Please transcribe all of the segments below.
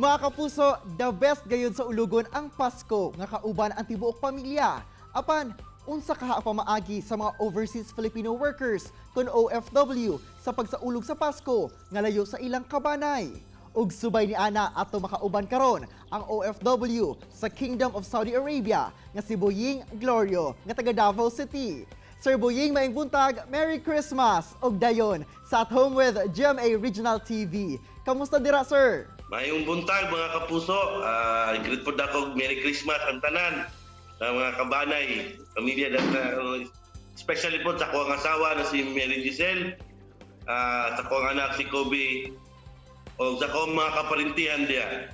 Mga kapuso, the best gayud sa ulugon ang Pasko nga kauban ang tibuok pamilya. Apan, unsa kaha pamaagi sa mga overseas Filipino workers kun OFW sa pagsaulog sa Pasko nga layo sa ilang kabanay. Ug subay ni ana ato makauban karon ang OFW sa Kingdom of Saudi Arabia nga si Boying Glorio nga taga Davao City. Sir Boying, maayong buntag, Merry Christmas! Og dayon sa At Home with GMA Regional TV. Kamusta dira, sir? Mayong buntag mga kapuso, greet po ako Merry Christmas ang tanan sa mga kabanay, pamilya especially po sa akong asawa na si Mary Giselle, sa akong anak si Kobe, o sa akong mga kaparintihan diya.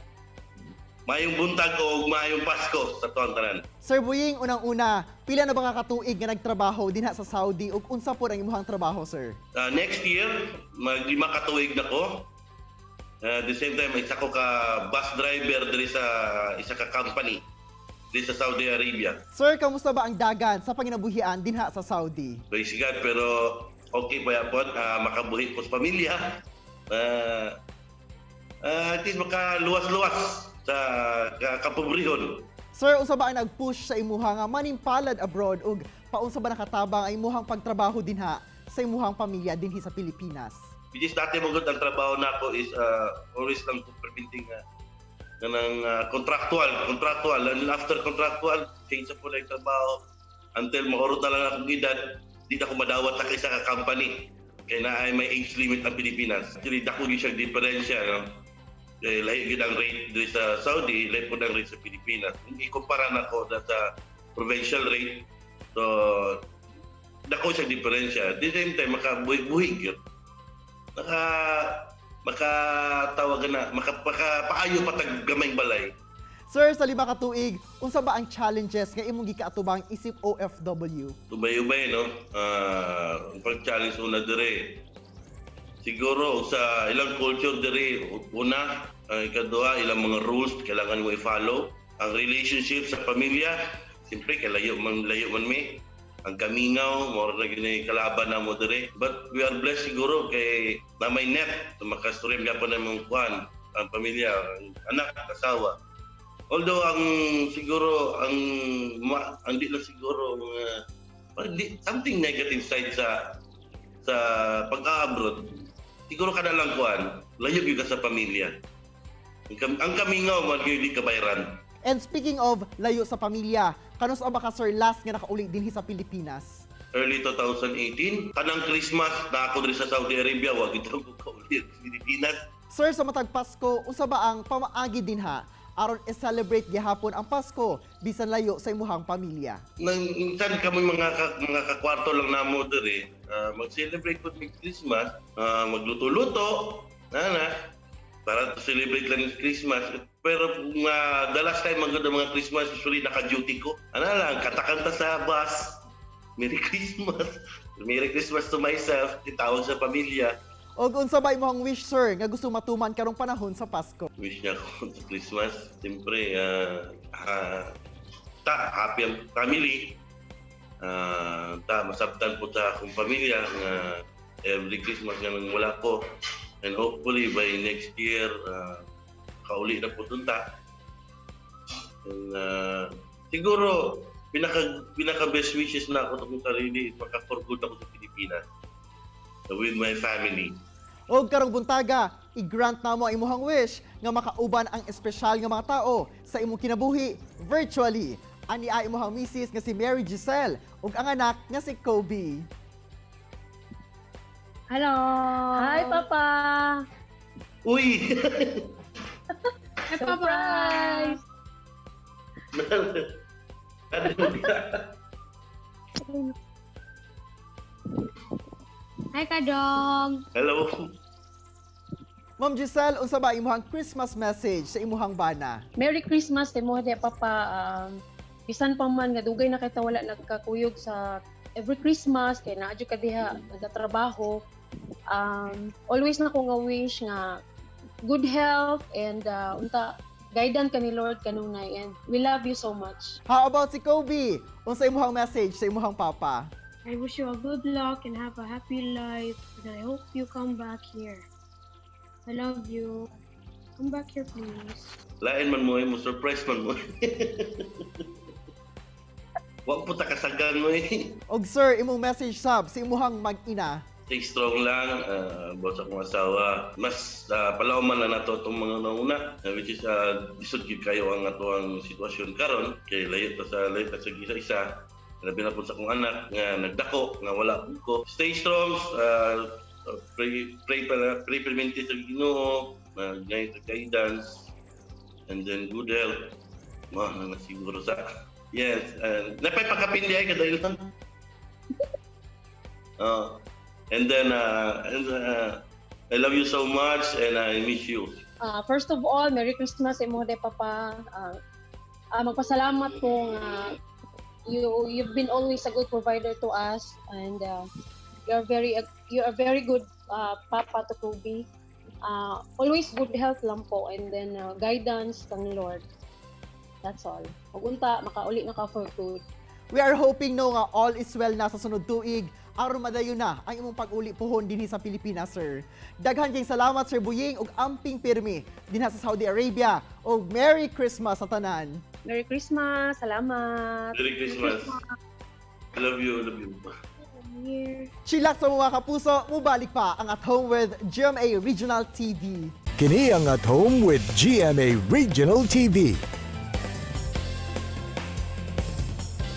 Mayong buntag o mayong Pasko sa tuwang tanan. Sir Boying, unang-una, pila na ba nga katuig nga nagtrabaho dinha sa Saudi ug unsa po ang imong trabaho, sir? Next year, mag-lima katuig na ko. At the same time, isa ko ka bus driver diri sa isa ka company diri sa Saudi Arabia. Sir, kamusta ba ang dagan sa panginabuhian dinha sa Saudi? Praise God, pero okay pa yan po. Makabuhi po sa pamilya. At least makaluwas-luwas sa kapobrehon. Sir, unsa ba ang nag-push sa imuha nga manimpalad abroad ug paunsa ba nakatabang ang imuhang pagtrabaho dinha sa imuhang pamilya dinhi sa Pilipinas? Which is dati mo ang trabaho na ako is always lang permitting ng contractual. And after contractual, change po na yung trabaho until maurot na lang akong edad, di na ako madawat sa isa ka company. Kaya na ay may age limit ang Pilipinas. Actually, dako yun siyang diferensya. No? Lahi yun ang rate dito sa Saudi, lahi po ang rate sa Pilipinas. Ikumpara na ko sa provincial rate. So, dako siyang diferensya. At the same time, makabuhi yun. Makatawagan na, makapaayo patag gamay balay. Sir, sa 5 ka tuig, unsa ba ang challenges nga imong gikaatubang isip OFW? Ubay-ubay, no? Ang pag-challenge una dire. Siguro sa ilang culture dire, una, ikaduha, ilang mga rules kailangan mo i-follow. Ang relationship sa pamilya, siyempre, layo man mi. Ang kamingaw, more na gini kalaban na mo dire. But we are blessed siguro kay na may net, makastream gapon na mong kuan, ang pamilya, ang anak, asawa. Although ang siguro ang di lang siguro something negative side sa pag-abroad. Siguro kada lang kuan, layo gyud ka sa pamilya. Ang kamingaw man gyud di kabayran. And speaking of layo sa pamilya, kanus ba ka, sir, last nga nakauli dinhi sa Pilipinas? Early 2018, kanang Christmas na ako diri sa Saudi Arabia, wag ito ko kauli sa Pilipinas. Sir, sa matag Pasko, unsa ba ang pamaagi dinha aron i-celebrate gihapon ang Pasko bisan layo sa imuhang pamilya? Minsan kami mga kakwarto lang namo diri, mag-celebrate po ng Christmas, magluto-luto, para to celebrate lang ng Christmas. Pero the last time mga Christmas, usually naka-duty ko. Lang, katakanta sa bus. Merry Christmas. Merry Christmas to myself. Itawag sa pamilya. O unsa ba imong wish, sir, nga gusto matuman karong panahon sa Pasko? Wish niya ko sa Christmas. Siyempre, happy ang family. Masabtan po sa akong pamilya na every Christmas nga nang wala ko. And hopefully by next year, kauli na po tunta. And siguro, pinaka best wishes na ako sa kong sarili is maka-for good ako sa Pilipinas with my family. Og karong buntaga, i-grant na mo ang imong wish nga makauban ang espesyal nga mga tao sa imong kinabuhi virtually. Ani ay imong misis nga si Mary Giselle ug ang anak nga si Kobe. Hello! Hi, Papa! Uy! Surprise! Hi, Kadong! Hello! Ma'am Giselle, unsa ba imong Christmas message sa imong bana? Merry Christmas kay mo, Papa. Bisan pa man nga dugay na kita wala nagkakuyog sa every Christmas kay naadyo ka diha nagatrabaho. Always na ko nga wish nga good health and guidance ka ni Lord kanunay, and we love you so much. How about si Kobe? Unsa imong message sa imong papa? I wish you a good luck and have a happy life, and I hope you come back here. I love you. Come back here, please. Lain man mo surprise man mo. Wa po ta kasagan mo eh. Og sir, imong message sab sa imuhang mag-ina. Stay strong lang, boss akong asawa. Mas palauman lang nato itong mga nauna, which is lisod gid kayo ang ato ang sitwasyon karon kay layo ta sa isa-isa. Labi na po sa akong anak nga nagdako nga wala ko. Stay strong, pray permanente sa Ginoo, ngay sa guidance, and then good health. Na siguro sa yes, napay pakapindi ay kadailan. And then I love you so much and I miss you. First of all, Merry Christmas imo de Papa. Magpasalamat ko nga you've been always a good provider to us, and you are very good Papa to Kobe. Always good health lang po, and then guidance ng Lord. That's all. Ug unta makauli na ka for good. We are hoping no nga all is well na sa sunod tuig aron madayon na ang imong pag-uli pohon dinhi sa Pilipinas, sir. Daghan kayong salamat, Sir Buying, ug amping pirmi dinha sa Saudi Arabia, ug Merry Christmas sa tanan. Merry Christmas. Salamat. Merry Christmas. I love you, Here. Chillax sa mga kapuso, mubalik pa ang At Home with GMA Regional TV. Kini ang At Home with GMA Regional TV.